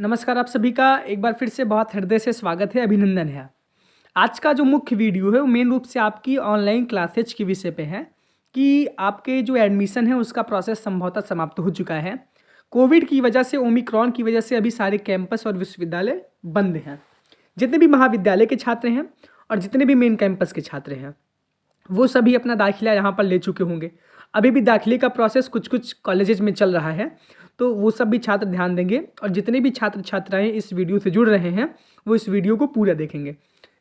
नमस्कार, आप सभी का एक बार फिर से बहुत हृदय से स्वागत है, अभिनंदन है। आज का जो मुख्य वीडियो है वो मेन रूप से आपकी ऑनलाइन क्लासेज के विषय पे है कि आपके जो एडमिशन है उसका प्रोसेस संभवतः समाप्त हो चुका है। कोविड की वजह से, ओमिक्रॉन की वजह से अभी सारे कैंपस और विश्वविद्यालय बंद हैं। जितने भी महाविद्यालय के छात्र हैं और जितने भी मेन कैंपस के छात्र हैं वो सभी अपना दाखिला यहाँ पर ले चुके होंगे। अभी भी दाखिले का प्रोसेस कुछ कुछ कॉलेजेस में चल रहा है, तो वो सब भी छात्र ध्यान देंगे और जितने भी छात्र छात्राएं इस वीडियो से जुड़ रहे हैं वो इस वीडियो को पूरा देखेंगे।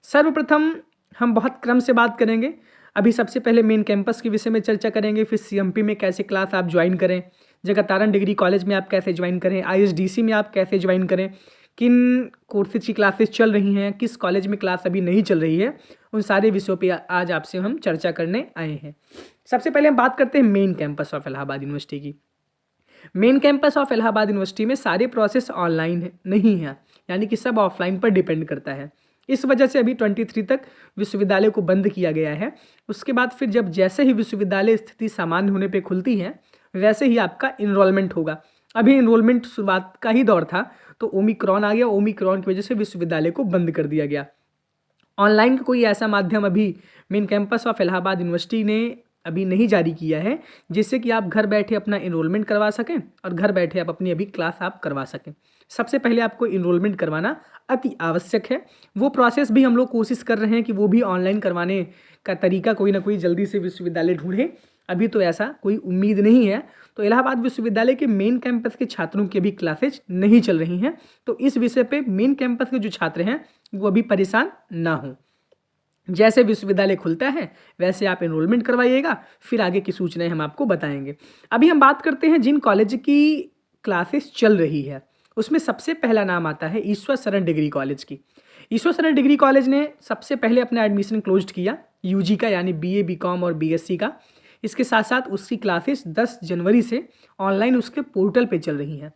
सर्वप्रथम हम बहुत क्रम से बात करेंगे। अभी सबसे पहले मेन कैंपस के विषय में चर्चा करेंगे, फिर सीएमपी में कैसे क्लास आप ज्वाइन करें, जगतारण डिग्री कॉलेज में आप कैसे ज्वाइन करें, आईएसडीसी में आप कैसे ज्वाइन करें, किन कोर्सेज की क्लासेस चल रही हैं, किस कॉलेज में क्लास अभी नहीं चल रही है, उन सारे विषयों पे आज आपसे हम चर्चा करने आए हैं। सबसे पहले हम बात करते हैं main campus of Allahabad university की। Main campus of Allahabad university में सारे प्रोसेस ऑनलाइन नहीं है, यानी कि सब ऑफलाइन पर डिपेंड करता है। इस वजह से अभी 23 तक विश्वविद्यालय को बंद किया गया है। उसके बाद फिर जब जैसे ही विश्वविद्यालय स्थिति सामान्य होने पे खुलती है वैसे ही आपका इनरोलमेंट होगा। अभी इनरोलमेंट शुरुआत का ही दौर था, तो ओमिक्रॉन आ गया। ओमिक्रॉन की वजह से विश्वविद्यालय को बंद कर दिया गया। ऑनलाइन का कोई ऐसा माध्यम अभी main campus of Allahabad university ने अभी नहीं जारी किया है जिससे कि आप घर बैठे अपना इनरोलमेंट करवा सकें और घर बैठे आप अपनी अभी क्लास आप करवा सकें। सबसे पहले आपको इनरोलमेंट करवाना अति आवश्यक है। वो प्रोसेस भी हम लोग कोशिश कर रहे हैं कि वो भी ऑनलाइन करवाने का तरीका कोई ना कोई जल्दी से विश्वविद्यालय ढूंढे। अभी तो ऐसा कोई उम्मीद नहीं है, तो इलाहाबाद विश्वविद्यालय के मेन कैंपस के छात्रों की अभी क्लासेज नहीं चल रही हैं। तो इस विषय पे मेन कैंपस के जो छात्र हैं वो अभी परेशान ना हों। जैसे विश्वविद्यालय खुलता है वैसे आप एनरोलमेंट करवाइएगा, फिर आगे की सूचनाएं हम आपको बताएंगे। अभी हम बात करते हैं जिन कॉलेज की क्लासेस चल रही है, उसमें सबसे पहला नाम आता है ईश्वर शरण डिग्री कॉलेज की। ईश्वर शरण डिग्री कॉलेज ने सबसे पहले अपना एडमिशन क्लोज किया यूजी का, यानी बीए, बीकॉम और बीएससी का। इसके साथ साथ उसकी क्लासेस 10 जनवरी से ऑनलाइन उसके पोर्टल पे चल रही हैं।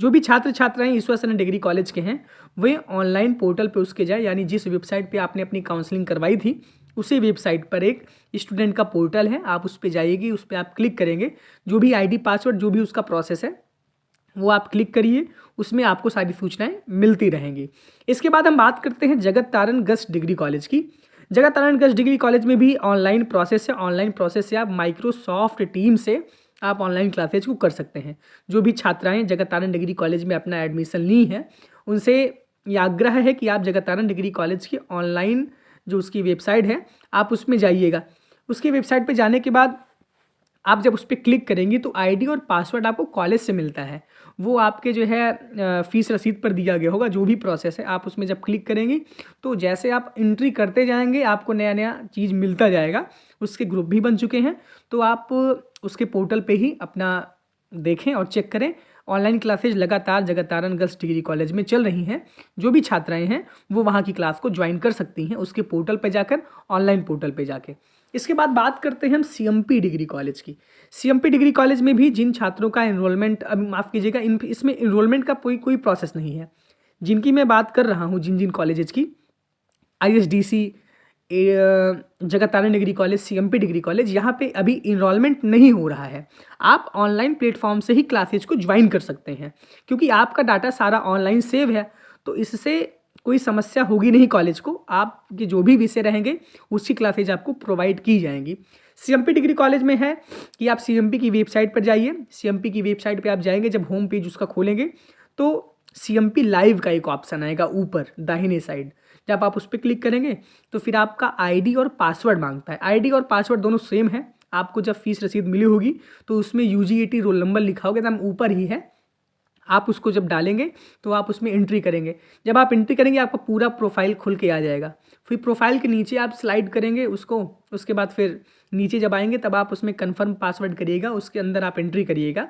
जो भी छात्र छात्राएं ईश्वर शरण डिग्री कॉलेज के हैं वे ऑनलाइन पोर्टल पे उसके जाए, यानी जिस वेबसाइट पे आपने अपनी काउंसलिंग करवाई थी उसी वेबसाइट पर एक स्टूडेंट का पोर्टल है, आप उस पर जाइएगी, उस पर आप क्लिक करेंगे। जो भी आईडी पासवर्ड जो भी उसका प्रोसेस है वो आप क्लिक करिए, उसमें आपको सारी सूचनाएं मिलती रहेंगी। इसके बाद हम बात करते हैं जगत तारण गस्ट डिग्री कॉलेज की। जगत तारण गस्ट डिग्री कॉलेज में भी ऑनलाइन प्रोसेस है। ऑनलाइन प्रोसेस से आप माइक्रोसॉफ्ट टीम से आप ऑनलाइन क्लासेज को कर सकते हैं। जो भी छात्राएं जगत तारण डिग्री कॉलेज में अपना एडमिशन ली हैं उनसे ये आग्रह है कि आप जगत तारण डिग्री कॉलेज की ऑनलाइन जो उसकी वेबसाइट है आप उसमें जाइएगा। उसकी वेबसाइट पे जाने के बाद आप जब उस पर क्लिक करेंगी तो आईडी और पासवर्ड आपको कॉलेज से मिलता है। वो आपके जो है फीस रसीद पर दिया गया होगा। जो भी प्रोसेस है आप उसमें जब क्लिक करेंगी तो जैसे आप एंट्री करते जाएंगे आपको नया नया चीज़ मिलता जाएगा। उसके ग्रुप भी बन चुके हैं, तो आप उसके पोर्टल पे ही अपना देखें और चेक करें। ऑनलाइन क्लासेज लगातार जगत तारण गर्ल्स डिग्री कॉलेज में चल रही हैं। जो भी छात्राएं हैं वो वहाँ की क्लास को ज्वाइन कर सकती हैं उसके पोर्टल पे जाकर, ऑनलाइन पोर्टल पे जाके। इसके बाद बात करते हैं हम सीएमपी डिग्री कॉलेज की। सीएमपी डिग्री कॉलेज में भी जिन छात्रों का एनरोलमेंट, अब माफ़ कीजिएगा, इसमें एनरोलमेंट का कोई प्रोसेस नहीं है। जिनकी मैं बात कर रहा हूँ, जिन जिन कॉलेजेस की, ISDC, Jagat Taran degree college, CMP degree college, यहाँ पे अभी इनरोलमेंट नहीं हो रहा है। आप ऑनलाइन प्लेटफॉर्म से ही क्लासेज को ज्वाइन कर सकते हैं क्योंकि आपका डाटा सारा ऑनलाइन सेव है, तो इससे कोई समस्या होगी नहीं कॉलेज को। आपके जो भी विषय रहेंगे उसकी क्लासेज आपको प्रोवाइड की जाएंगी। सीएमपी डिग्री कॉलेज में है कि आप सीएमपी की वेबसाइट पर जाइए। सीएमपी की वेबसाइट पर आप जाएंगे, जब होम पेज उसका खोलेंगे तो सीएमपी लाइव का एक ऑप्शन आएगा ऊपर दाहिने साइड। जब आप उस पर क्लिक करेंगे तो फिर आपका आईडी और पासवर्ड मांगता है। आईडी और पासवर्ड दोनों सेम है। आपको जब फीस रसीद मिली होगी तो उसमें यूजीईटी रोल नंबर लिखा होगा, एकदम ऊपर ही है। आप उसको जब डालेंगे तो आप उसमें एंट्री करेंगे। जब आप एंट्री करेंगे आपका पूरा प्रोफाइल खुल के आ जाएगा। फिर प्रोफाइल के नीचे आप स्लाइड करेंगे उसको, उसके बाद फिर नीचे जब आएंगे तब आप उसमें कन्फर्म पासवर्ड करिएगा, उसके अंदर आप एंट्री करिएगा।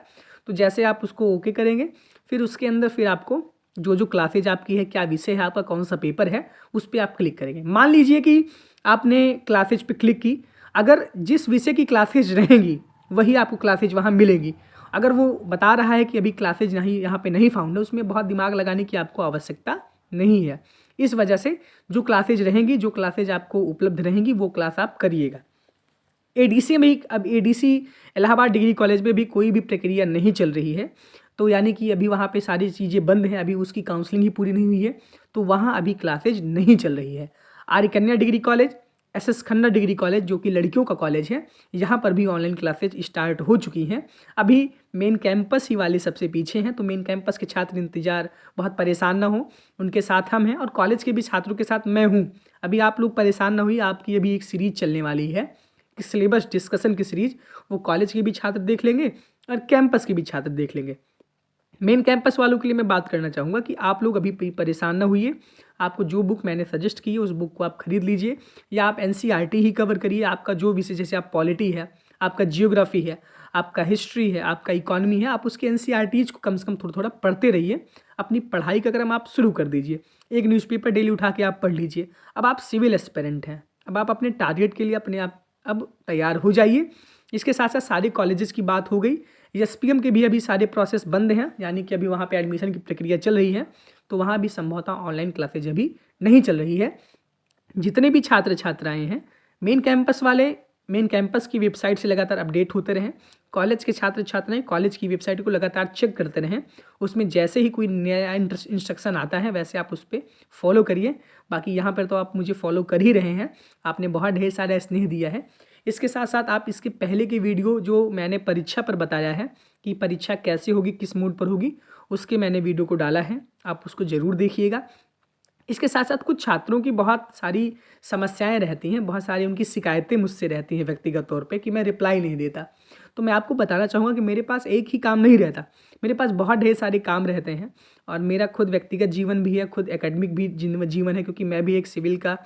तो जैसे आप उसको ओके करेंगे फिर उसके अंदर फिर आपको जो जो क्लासेज आपकी है, क्या विषय है आपका, कौन सा पेपर है, उस पर आप क्लिक करेंगे। मान लीजिए कि आपने क्लासेज पे क्लिक की, अगर जिस विषय की क्लासेज रहेंगी वही आपको क्लासेज वहाँ मिलेगी। अगर वो बता रहा है कि अभी क्लासेज नहीं, यहाँ पे नहीं फाउंड है, उसमें बहुत दिमाग लगाने की आपको आवश्यकता नहीं है। इस वजह से जो क्लासेज रहेंगी, जो क्लासेज आपको उपलब्ध रहेंगी वो क्लास आप करिएगा। एडीसी में अब एडीसी इलाहाबाद डिग्री कॉलेज में भी कोई भी प्रक्रिया नहीं चल रही है। तो यानी कि अभी वहाँ पे सारी चीज़ें बंद हैं, अभी उसकी काउंसलिंग ही पूरी नहीं हुई है, तो वहाँ अभी क्लासेज नहीं चल रही है। आर्य कन्या degree college, SS Khanna degree college जो कि लड़कियों का कॉलेज है, यहाँ पर भी ऑनलाइन क्लासेज स्टार्ट हो चुकी हैं। अभी मेन कैंपस ही वाले सबसे पीछे हैं, तो मेन कैंपस के छात्र इंतजार बहुत परेशान ना हो, उनके साथ हम हैं और कॉलेज के भी छात्रों के साथ मैं हूँ। अभी आप लोग परेशान ना हुई, आपकी अभी एक सीरीज चलने वाली है कि सिलेबस डिस्कशन की सीरीज, वो कॉलेज के भी छात्र देख लेंगे और कैंपस के भी छात्र देख लेंगे। मेन कैंपस वालों के लिए मैं बात करना चाहूँगा कि आप लोग अभी परेशान ना होइए, आपको जो बुक मैंने सजेस्ट की है उस बुक को आप खरीद लीजिए, या आप एनसीईआरटी ही कवर करिए। आपका जो विषय, जैसे आप पॉलिटी है, आपका जियोग्राफी है, आपका हिस्ट्री है, आपका इकोनॉमी है, आप उसके एनसीईआरटीज को कम से कम थोड़ा थोड़ा पढ़ते रहिए। अपनी पढ़ाई का क्रम आप शुरू कर दीजिए, एक न्यूज़पेपर डेली उठा के आप पढ़ लीजिए। अब आप सिविल एस्पिरेंट हैं, अब आप अपने टारगेट के लिए अपने आप अब तैयार हो जाइए। इसके साथ साथ सारे कॉलेजेस की बात हो गई। एसपीएम के भी अभी सारे प्रोसेस बंद हैं, यानी कि अभी वहाँ पे एडमिशन की प्रक्रिया चल रही है, तो वहाँ भी संभवतः ऑनलाइन क्लासेज अभी नहीं चल रही है। जितने भी छात्र छात्राएं हैं मेन कैंपस वाले, मेन कैंपस की वेबसाइट से लगातार अपडेट होते रहें। कॉलेज के छात्र छात्राएं कॉलेज की वेबसाइट को लगातार चेक करते रहें, उसमें जैसे ही कोई नया इंस्ट्रक्शन आता है वैसे आप उस पर फॉलो करिए। बाकी यहाँ पर तो आप मुझे फॉलो कर ही रहे हैं, आपने बहुत ढेर सारा स्नेह दिया है। इसके साथ साथ आप इसके पहले की वीडियो जो मैंने परीक्षा पर बताया है कि परीक्षा कैसे होगी, किस मूड पर होगी, उसके मैंने वीडियो को डाला है, आप उसको ज़रूर देखिएगा। इसके साथ साथ कुछ छात्रों की बहुत सारी समस्याएं रहती हैं, बहुत सारी उनकी शिकायतें मुझसे रहती हैं व्यक्तिगत तौर पे कि मैं रिप्लाई नहीं देता। तो मैं आपको बताना चाहूँगा कि मेरे पास एक ही काम नहीं रहता, मेरे पास बहुत ढेर सारे काम रहते हैं और मेरा खुद व्यक्तिगत जीवन भी है, खुद एकेडमिक भी जीवन है, क्योंकि मैं भी एक सिविल का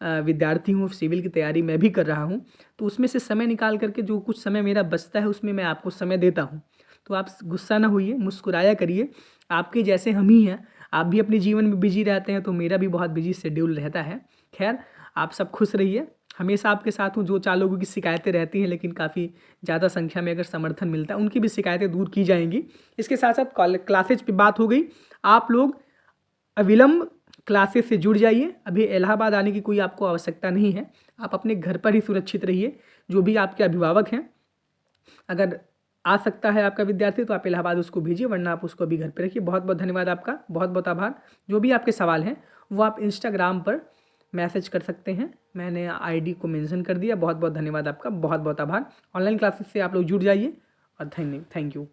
विद्यार्थी हूँ, सिविल की तैयारी मैं भी कर रहा हूँ। तो उसमें से समय निकाल करके जो कुछ समय मेरा बचता है उसमें मैं आपको समय देता हूँ। तो आप गुस्सा ना होइए, मुस्कुराया करिए, आपके जैसे हम ही हैं, आप भी अपने जीवन में बिजी रहते हैं, तो मेरा भी बहुत बिजी शेड्यूल रहता है। खैर, आप सब खुश रहिए, हमेशा आपके साथ हूँ। जो 4 लोगों की शिकायतें रहती हैं, लेकिन काफ़ी ज़्यादा संख्या में अगर समर्थन मिलता है, उनकी भी शिकायतें दूर की जाएंगी। इसके साथ साथ क्लासेज पे बात हो गई, आप लोग अविलंब क्लासेस से जुड़ जाइए। अभी इलाहाबाद आने की कोई आपको आवश्यकता नहीं है, आप अपने घर पर ही सुरक्षित रहिए। जो भी आपके अभिभावक हैं, अगर आ सकता है आपका विद्यार्थी तो आप इलाहाबाद उसको भेजिए, वरना आप उसको अभी घर पे रखिए। बहुत बहुत धन्यवाद आपका, बहुत बहुत आभार। जो भी आपके सवाल हैं वो आप इंस्टाग्राम पर मैसेज कर सकते हैं, मैंने आईडी को मेंशन कर दिया। बहुत बहुत धन्यवाद आपका, बहुत बहुत आभार। ऑनलाइन क्लासेस से आप लोग जुड़ जाइए और थैंक यू।